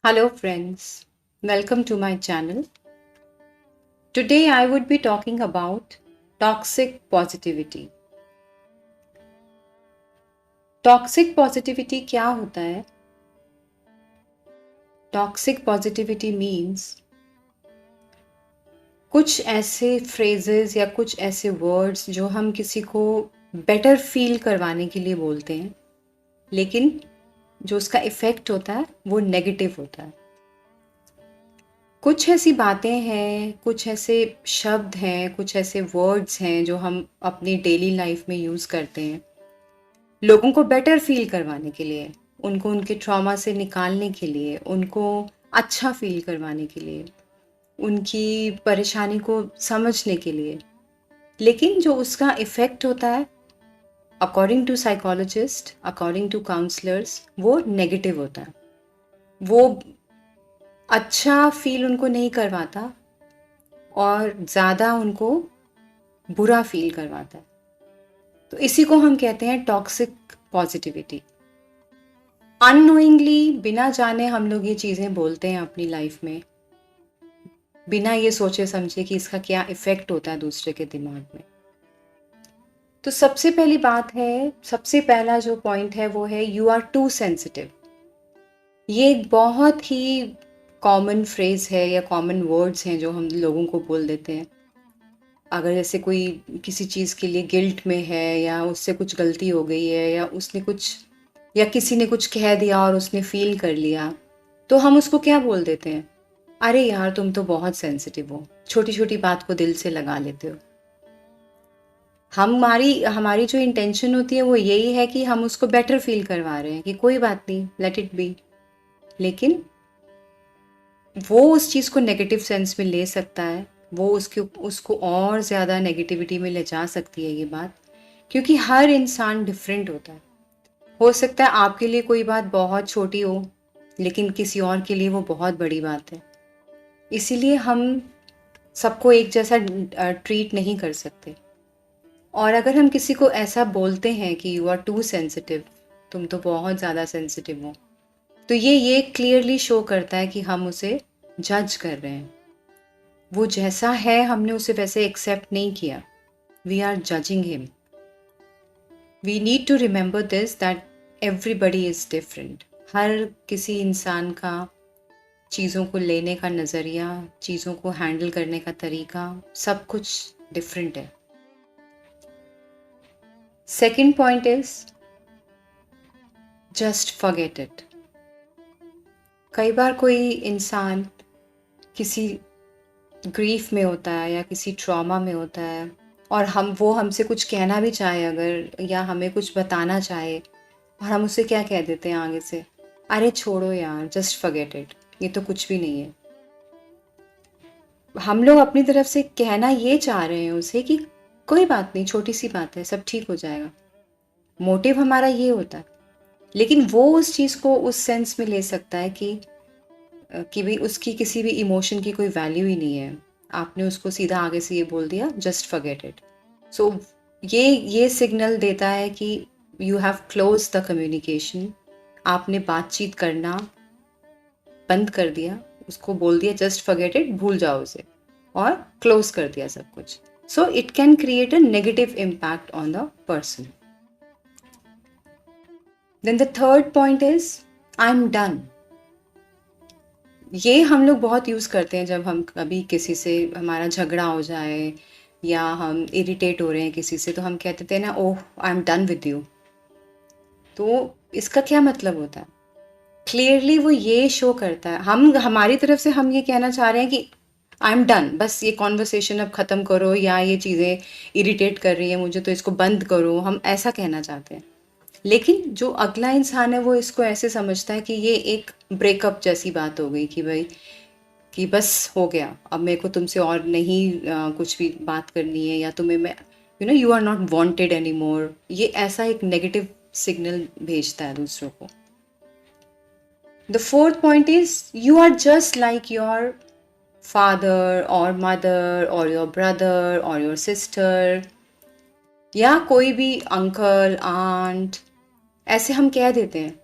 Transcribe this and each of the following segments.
Hello, friends. Welcome to my channel. Today, I would be talking about toxic positivity. Toxic positivity क्या होता है? Toxic positivity means कुछ ऐसे phrases या कुछ ऐसे words जो हम किसी को better feel करवाने के लिए बोलते हैं, लेकिन जो उसका effect होता है वो negative होता है। कुछ ऐसी बातें हैं, कुछ ऐसे शब्द हैं, कुछ ऐसे वर्ड्स हैं जो हम अपनी डेली लाइफ में यूज़ करते हैं लोगों को बेटर फील करवाने के लिए, उनको उनके ट्रॉमा से निकालने के लिए, उनको अच्छा फील करवाने के लिए, उनकी परेशानी को समझने के लिए। लेकिन जो उसका इफ़ेक्ट होता है, according to psychologist, according to counsellors, वो नेगेटिव होता है। वो अच्छा फील उनको नहीं करवाता और ज़्यादा उनको बुरा फील करवाता है। तो इसी को हम कहते हैं टॉक्सिक पॉजिटिविटी। अननोइंगली, बिना जाने हम लोग ये चीज़ें बोलते हैं अपनी लाइफ में, बिना ये सोचे समझे कि इसका क्या इफ़ेक्ट होता है दूसरे के दिमाग में। तो सबसे पहली बात है, सबसे पहला जो पॉइंट है वो है यू आर टू सेंसिटिव। ये एक बहुत ही कॉमन फ्रेज़ है या कॉमन वर्ड्स हैं जो हम लोगों को बोल देते हैं। अगर जैसे कोई किसी चीज़ के लिए गिल्ट में है या उससे कुछ गलती हो गई है या उसने कुछ या किसी ने कुछ कह दिया और उसने फ़ील कर लिया, तो हम उसको क्या बोल देते हैं? अरे यार, तुम तो बहुत सेंसिटिव हो, छोटी-छोटी बात को दिल से लगा लेते हो। हमारी हमारी जो इंटेंशन होती है वो यही है कि हम उसको बेटर फ़ील करवा रहे हैं कि कोई बात नहीं, लेट इट बी। लेकिन वो उस चीज़ को नेगेटिव सेंस में ले सकता है, वो उसको और ज़्यादा नेगेटिविटी में ले जा सकती है ये बात, क्योंकि हर इंसान डिफरेंट होता है। हो सकता है आपके लिए कोई बात बहुत छोटी हो, लेकिन किसी और के लिए वो बहुत बड़ी बात है। इसीलिए हम सबको एक जैसा ट्रीट नहीं कर सकते। और अगर हम किसी को ऐसा बोलते हैं कि यू आर टू सेंसिटिव, तुम तो बहुत ज़्यादा सेंसिटिव हो, तो ये क्लियरली शो करता है कि हम उसे जज कर रहे हैं। वो जैसा है हमने उसे वैसे एक्सेप्ट नहीं किया। We are judging him. We need to remember this that everybody is different. हर किसी इंसान का चीज़ों को लेने का नज़रिया, चीज़ों को हैंडल करने का तरीका, सब कुछ डिफरेंट है। Second point is just forget it. कई बार कोई इंसान किसी ग्रीफ में होता है या किसी ट्रॉमा में होता है और वो हमसे कुछ कहना भी चाहे अगर, या हमें कुछ बताना चाहे, और हम उससे क्या कह देते हैं आगे से? अरे छोड़ो यार, जस्ट फॉरगेट इट, ये तो कुछ भी नहीं है। हम लोग अपनी तरफ से कहना ये चाह रहे हैं उसे कि कोई बात नहीं, छोटी सी बात है, सब ठीक हो जाएगा। मोटिव हमारा ये होता है, लेकिन वो उस चीज़ को उस सेंस में ले सकता है कि भाई उसकी किसी भी इमोशन की कोई वैल्यू ही नहीं है। आपने उसको सीधा आगे से ये बोल दिया, जस्ट फॉरगेट इट। सो ये सिग्नल देता है कि you have close the communication. आपने बातचीत करना बंद कर दिया, उसको बोल दिया जस्ट फॉरगेट इट, भूल जाओ उसे, और क्लोज कर दिया सब कुछ। So it can create a negative impact on the person. Then the third point is I am done. ये हम लोग बहुत यूज़ करते हैं जब हम कभी किसी से हमारा झगड़ा हो जाए या हम इरिटेट हो रहे हैं किसी से, तो हम कहते थे ना, oh I am done with you. तो इसका क्या मतलब होता है? क्लियरली वो ये शो करता है, हम हमारी तरफ से हम ये कहना चाह रहे हैं कि आई एम डन, बस ये कॉन्वर्सेशन अब ख़त्म करो, या ये चीज़ें इरिटेट कर रही हैं मुझे तो इसको बंद करो, हम ऐसा कहना चाहते हैं। लेकिन जो अगला इंसान है वो इसको ऐसे समझता है कि ये एक ब्रेकअप जैसी बात हो गई, कि भाई कि बस हो गया, अब मेरे को तुमसे और नहीं कुछ भी बात करनी है, या तुम्हें मैं you are not wanted any more. ये ऐसा एक नेगेटिव सिग्नल भेजता है दूसरों को। The fourth point is you are just like your father और मदर और योर ब्रदर और योर सिस्टर, या कोई भी अंकल आंट, ऐसे हम कह देते हैं।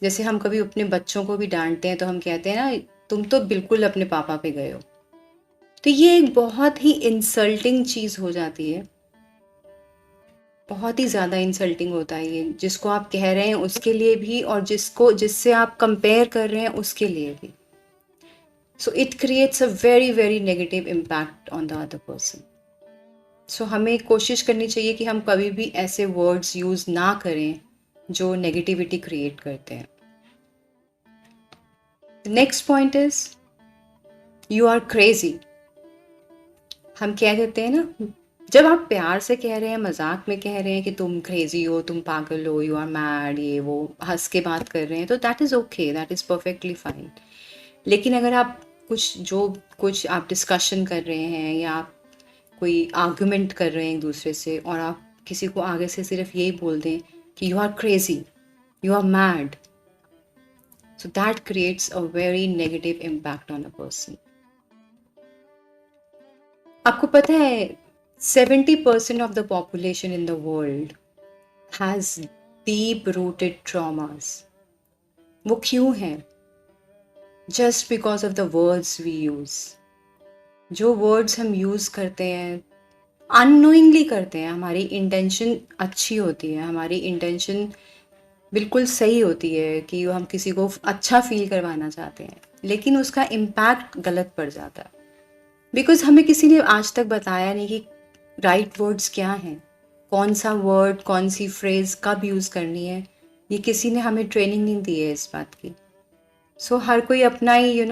जैसे हम कभी अपने बच्चों को भी डांटते हैं तो हम कहते हैं ना, तुम तो बिल्कुल अपने पापा पे गए हो। तो ये एक बहुत ही इंसल्टिंग चीज़ हो जाती है, बहुत ही ज़्यादा इंसल्टिंग होता है ये, जिसको आप कह रहे हैं उसके लिए भी और जिससे आप कंपेयर कर रहे हैं उसके लिए भी। So it creates a very very negative impact on the other person. So हमें कोशिश करनी चाहिए कि हम कभी भी ऐसे वर्ड्स यूज़ ना करें जो नेगेटिविटी क्रिएट करते हैं। Next point is you are crazy. हम कह देते हैं ना, जब आप प्यार से कह रहे हैं, मजाक में कह रहे हैं कि तुम क्रेजी हो, तुम पागल हो, यू आर मैड, ये वो हंस के बात कर रहे हैं, तो that is okay, that is perfectly fine. लेकिन अगर आप कुछ आप डिस्कशन कर रहे हैं या आप कोई आर्गुमेंट कर रहे हैं एक दूसरे से और आप किसी को आगे से सिर्फ यही बोल दें कि you are crazy, you are mad, so that creates a very negative impact on a person. आपको पता है 70% of the population in the world has deep rooted traumas. वो क्यों है? Just because of the words we use. जो words हम use करते हैं अननोइंगली करते हैं, हमारी इंटेंशन अच्छी होती है, हमारी इंटेंशन बिल्कुल सही होती है कि हम किसी को अच्छा फील करवाना चाहते हैं, लेकिन उसका इम्पैक्ट गलत पड़ जाता है बिकॉज हमें किसी ने आज तक बताया नहीं कि राइट वर्ड्स क्या हैं, कौन सा वर्ड, कौन सी फ्रेज कब यूज़ करनी है। ये किसी ने हमें ट्रेनिंग नहीं दी है इस बात की। सो हर कोई अपना ही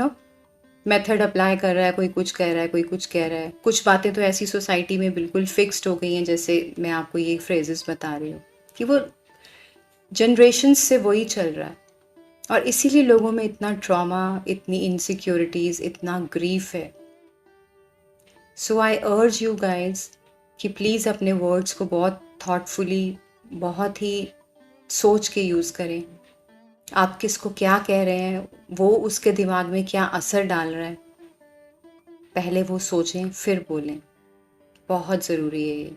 मेथड अप्लाई कर रहा है, कोई कुछ कह रहा है, कोई कुछ कह रहा है। कुछ बातें तो ऐसी सोसाइटी में बिल्कुल फिक्स्ड हो गई हैं, जैसे मैं आपको ये फ्रेजेस बता रही हूँ कि वो जनरेशन से वही चल रहा है, और इसीलिए लोगों में इतना ट्रॉमा, इतनी इनसिक्योरिटीज़, इतना ग्रीफ है। सो आई अर्ज यू गाइज कि प्लीज़ अपने वर्ड्स को बहुत थॉटफुली, बहुत ही सोच के यूज़ करें। आप किसको क्या कह रहे हैं, वो उसके दिमाग में क्या असर डाल रहा है, पहले वो सोचें फिर बोलें। बहुत ज़रूरी है ये।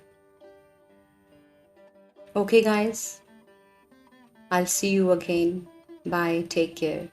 Okay guys, I will see you again. Bye, take care.